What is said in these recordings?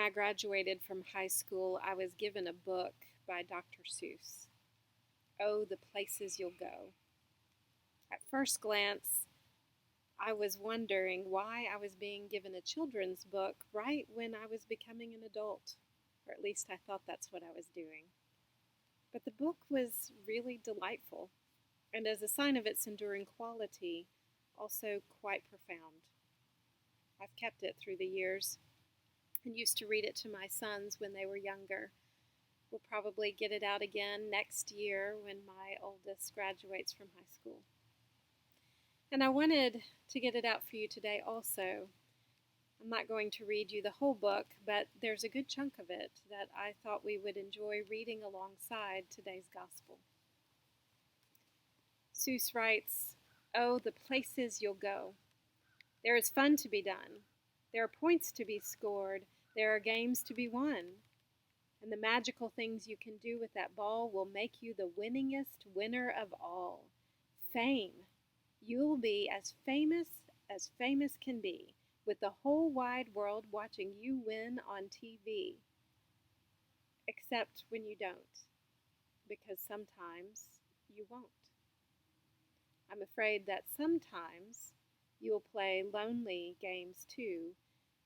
I graduated from high school, I was given a book by Dr. Seuss. Oh, the Places You'll Go. At first glance, I was wondering why I was being given a children's book right when I was becoming an adult, or at least I thought that's what I was doing. But the book was really delightful, and as a sign of its enduring quality, also quite profound. I've kept it through the years and used to read it to my sons when they were younger. We'll probably get it out again next year when my oldest graduates from high school. And I wanted to get it out for you today also. I'm not going to read you the whole book, but there's a good chunk of it that I thought we would enjoy reading alongside today's gospel. Seuss writes, "Oh, the places you'll go. There is fun to be done. There are points to be scored. There are games to be won. And the magical things you can do with that ball will make you the winningest winner of all. Fame. You'll be as famous can be, with the whole wide world watching you win on TV. Except when you don't, because sometimes you won't. I'm afraid that sometimes you'll play lonely games too,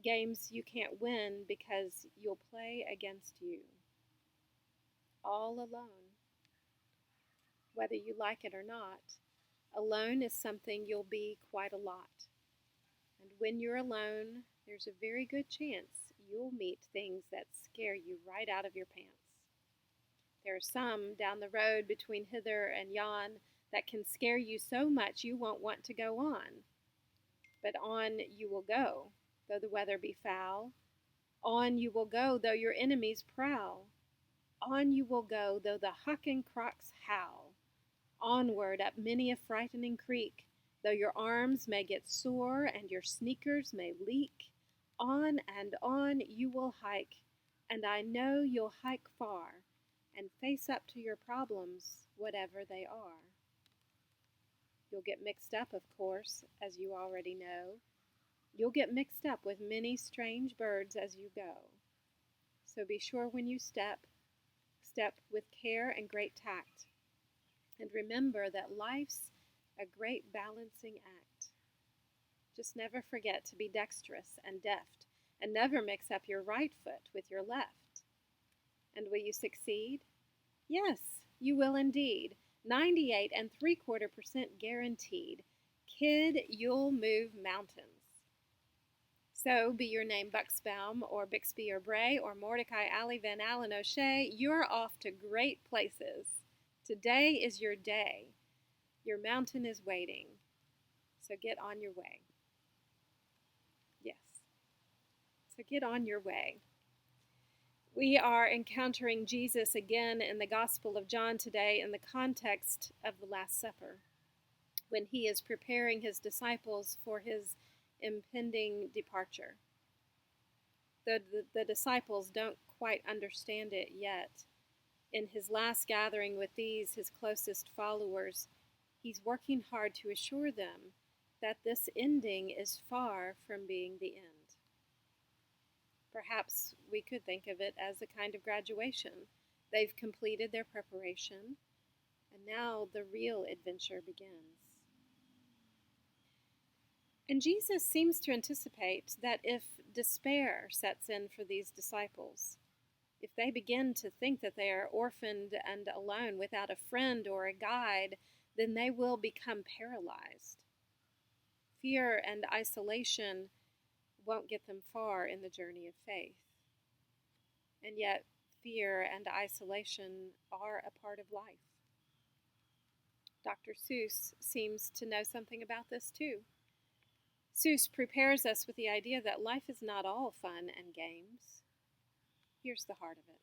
games you can't win because you'll play against you. All alone. Whether you like it or not, alone is something you'll be quite a lot. And when you're alone, there's a very good chance you'll meet things that scare you right out of your pants. There are some down the road between hither and yon that can scare you so much you won't want to go on. But on you will go, though the weather be foul. On you will go, though your enemies prowl. On you will go, though the huck and crocs howl. Onward up many a frightening creek, though your arms may get sore and your sneakers may leak. On and on you will hike, and I know you'll hike far, and face up to your problems, whatever they are. You'll get mixed up, of course, as you already know. You'll get mixed up with many strange birds as you go. So be sure when you step with care and great tact. And remember that life's a great balancing act. Just never forget to be dexterous and deft, and never mix up your right foot with your left. And will you succeed? Yes, you will indeed. 98.75% guaranteed. Kid, you'll move mountains. So, be your name Bucksbaum or Bixby or Bray or Mordecai Alley Van Allen O'Shea, you're off to great places. Today is your day. Your mountain is waiting. So get on your way. Yes. So get on your way. We are encountering Jesus again in the Gospel of John today in the context of the Last Supper, when he is preparing his disciples for his impending departure. The disciples don't quite understand it yet. In his last gathering with these, his closest followers, he's working hard to assure them that this ending is far from being the end. Perhaps we could think of it as a kind of graduation. They've completed their preparation, and now the real adventure begins. And Jesus seems to anticipate that if despair sets in for these disciples, if they begin to think that they are orphaned and alone without a friend or a guide, then they will become paralyzed. Fear and isolation won't get them far in the journey of faith. And yet, fear and isolation are a part of life. Dr. Seuss seems to know something about this too. Seuss prepares us with the idea that life is not all fun and games. Here's the heart of it.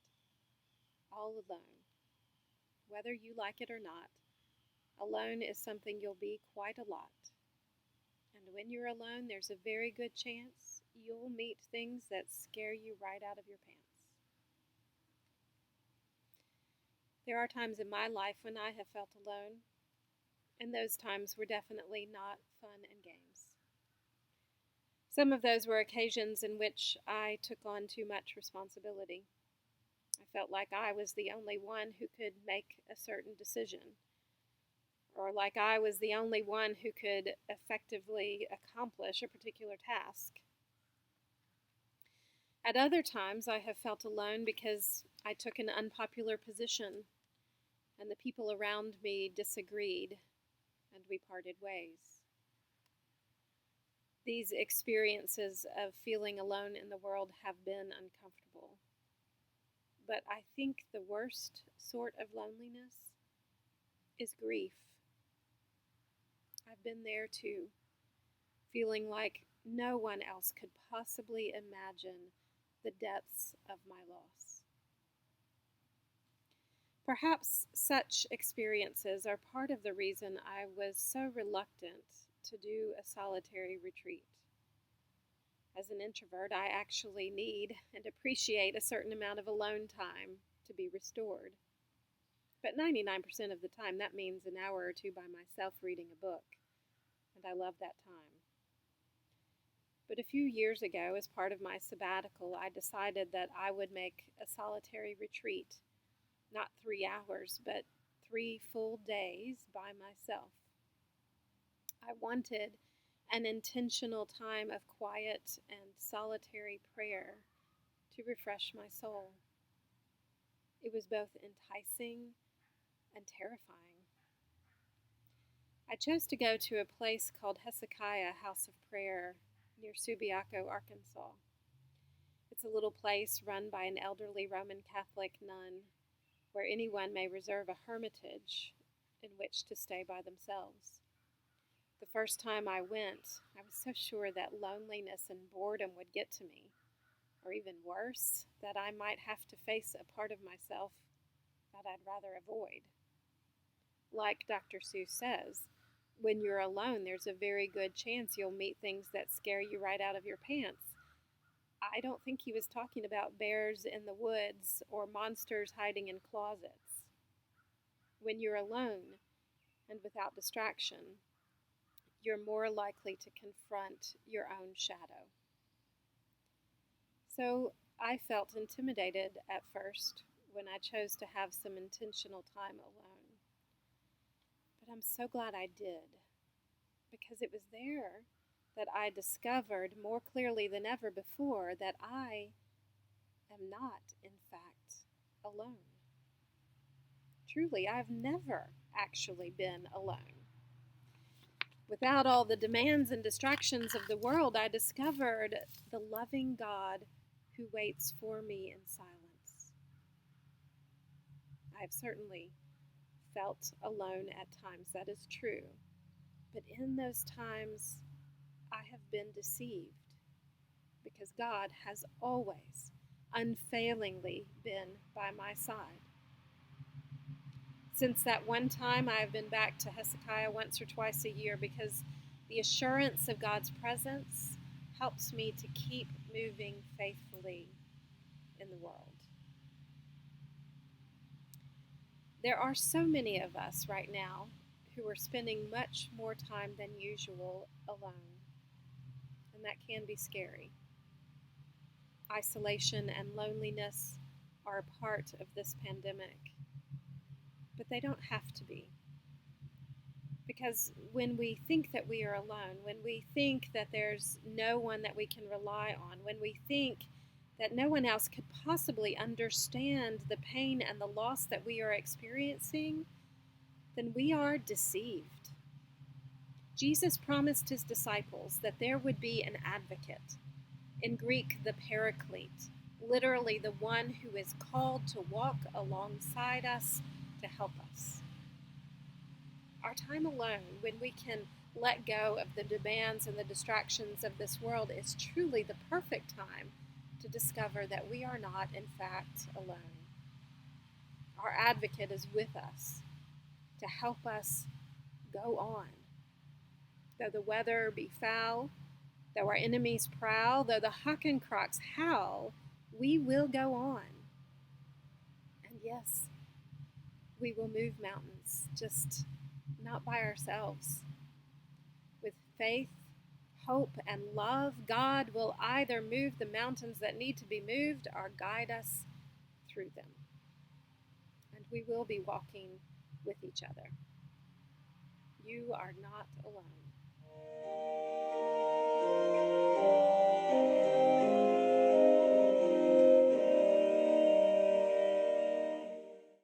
All alone. Whether you like it or not, alone is something you'll be quite a lot. And when you're alone, there's a very good chance you'll meet things that scare you right out of your pants. There are times in my life when I have felt alone, and those times were definitely not fun and games. Some of those were occasions in which I took on too much responsibility. I felt like I was the only one who could make a certain decision, or like I was the only one who could effectively accomplish a particular task. At other times, I have felt alone because I took an unpopular position and the people around me disagreed and we parted ways. These experiences of feeling alone in the world have been uncomfortable. But I think the worst sort of loneliness is grief. I've been there too, feeling like no one else could possibly imagine the depths of my loss. Perhaps such experiences are part of the reason I was so reluctant to do a solitary retreat. As an introvert, I actually need and appreciate a certain amount of alone time to be restored. But 99% of the time, that means an hour or two by myself reading a book, and I love that time. But a few years ago, as part of my sabbatical, I decided that I would make a solitary retreat, not 3 hours, but 3 full days by myself. I wanted an intentional time of quiet and solitary prayer to refresh my soul. It was both enticing and terrifying. I chose to go to a place called Hezekiah House of Prayer near Subiaco, Arkansas. It's a little place run by an elderly Roman Catholic nun where anyone may reserve a hermitage in which to stay by themselves. The first time I went, I was so sure that loneliness and boredom would get to me, or even worse, that I might have to face a part of myself that I'd rather avoid. Like Dr. Seuss says, when you're alone, there's a very good chance you'll meet things that scare you right out of your pants. I don't think he was talking about bears in the woods or monsters hiding in closets. When you're alone and without distraction, you're more likely to confront your own shadow. So I felt intimidated at first when I chose to have some intentional time alone. But I'm so glad I did, because it was there that I discovered more clearly than ever before that I am not, in fact, alone. Truly, I've never actually been alone. Without all the demands and distractions of the world, I discovered the loving God who waits for me in silence. I have certainly felt alone at times, that is true. But in those times, I have been deceived because God has always, unfailingly been by my side. Since that one time, I have been back to Hezekiah once or twice a year because the assurance of God's presence helps me to keep moving faithfully in the world. There are so many of us right now who are spending much more time than usual alone, and that can be scary. Isolation and loneliness are a part of this pandemic, but they don't have to be. Because when we think that we are alone, when we think that there's no one that we can rely on, when we think that no one else could possibly understand the pain and the loss that we are experiencing, then we are deceived. Jesus promised his disciples that there would be an advocate, in Greek, the Paraclete, literally the one who is called to walk alongside us to help us. Our time alone, when we can let go of the demands and the distractions of this world, is truly the perfect time to discover that we are not, in fact, alone. Our advocate is with us to help us go on. Though the weather be foul, though our enemies prowl, though the Hakencrocks howl, we will go on. And yes, we will move mountains, just not by ourselves. With faith, hope and love, God will either move the mountains that need to be moved or guide us through them. And we will be walking with each other. You are not alone.